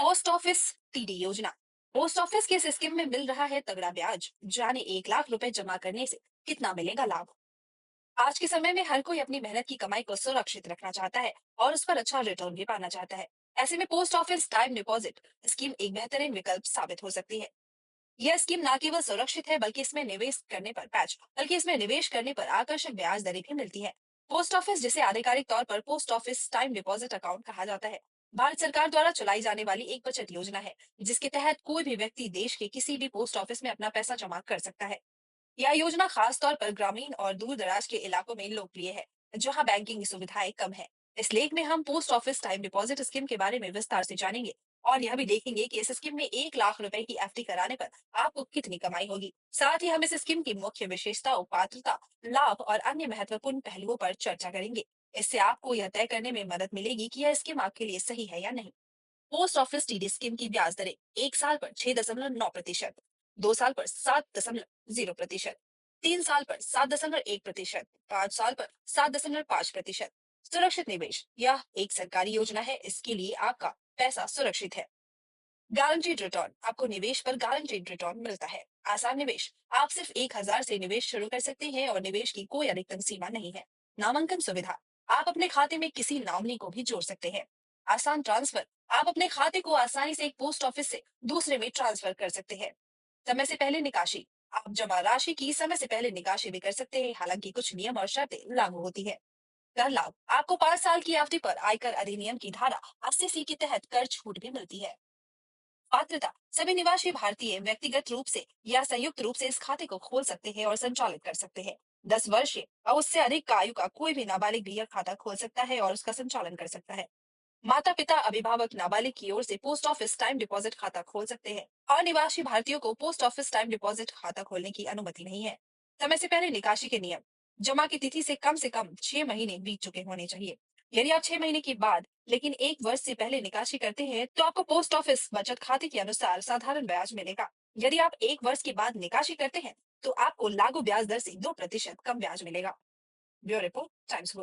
Post office TD योजना। Post office के इस स्कीम में मिल रहा है तगड़ा ब्याज। जाने 1 लाख रुपए जमा करने से कितना मिलेगा लाभ। आज के समय में हर कोई अपनी मेहनत की कमाई को सुरक्षित रखना चाहता है और उस पर अच्छा रिटर्न भी पाना चाहता है। ऐसे में post office time deposit scheme एक बेहतरीन विकल्प साबित हो सकती है। यह स्कीम न केवल सुरक्षित है बल्कि इसमें निवेश करने पर आकर्षक ब्याज दरें भी मिलती है। पोस्ट ऑफिस, जिसे आधिकारिक तौर पर post office time deposit account कहा जाता है, भारत सरकार द्वारा चलाई जाने वाली एक बचत योजना है, जिसके तहत कोई भी व्यक्ति देश के किसी भी पोस्ट ऑफिस में अपना पैसा जमा कर सकता है। यह योजना खास तौर पर ग्रामीण और दूर दराज के इलाकों में लोकप्रिय है, जहां बैंकिंग की सुविधाएं कम है। इस लेख में हम post office time deposit scheme के बारे में विस्तार से जानेंगे और यह भी देखेंगे कि इस स्कीम में 1 लाख रुपए की एफडी कराने पर आपको कितनी कमाई होगी। साथ ही हम इस स्कीम की मुख्य विशेषताओं, पात्रता, लाभ और अन्य महत्वपूर्ण पहलुओं पर चर्चा करेंगे। इससे आपको यह तय करने में मदद मिलेगी कि यह स्कीम आपके लिए सही है या नहीं। पोस्ट ऑफिस टीडी स्कीम की ब्याज दरें: 1 साल पर 6.9%, 2 साल पर 7.0%, 3 साल पर 7.1%, 5 साल पर 7.5%। सुरक्षित निवेश: यह एक सरकारी योजना है, इसके लिए आपका पैसा सुरक्षित है। गारंटीड रिटर्न: आपको निवेश पर गारंटीड रिटर्न मिलता है। आसान निवेश: आप सिर्फ 1 हजार से निवेश शुरू कर सकते हैं और निवेश की कोई अधिकतम सीमा नहीं है। नामांकन सुविधा: आप अपने खाते में किसी नॉमिनी को भी जोड़ सकते हैं। आसान ट्रांसफर: आप अपने खाते को आसानी से एक पोस्ट ऑफिस से दूसरे में ट्रांसफर कर सकते हैं। समय से पहले निकासी: आप जमा राशि की समय से पहले निकासी भी कर सकते हैं, हालांकि कुछ नियम और शर्तें लागू होती है। कर लाभ: आपको 5 साल की अवधि पर आयकर अधिनियम की धारा 80C के तहत कर छूट भी मिलती है। पात्रता: सभी निवासी भारतीय व्यक्तिगत रूप से या संयुक्त रूप से इस खाते को खोल सकते हैं और संचालित कर सकते हैं। 10 वर्ष और उससे अधिक का आयु का कोई भी नाबालिग भी यह खाता खोल सकता है और उसका संचालन कर सकता है। माता पिता, अभिभावक नाबालिग की ओर से पोस्ट ऑफिस टाइम डिपॉजिट खाता खोल सकते हैं। अनिवासी भारतीयों को पोस्ट ऑफिस टाइम डिपॉजिट खाता खोलने की अनुमति नहीं है। समय से पहले निकासी के नियम: जमा की तिथि से कम 6 महीने बीत चुके होने चाहिए। यदि आप 6 महीने के बाद लेकिन 1 वर्ष से पहले निकासी करते हैं, तो आपको पोस्ट ऑफिस बचत खाते के अनुसार साधारण ब्याज मिलेगा। यदि आप 1 वर्ष के बाद निकासी करते हैं, तो आपको लागू ब्याज दर से 2% कम ब्याज मिलेगा। Bureau report, times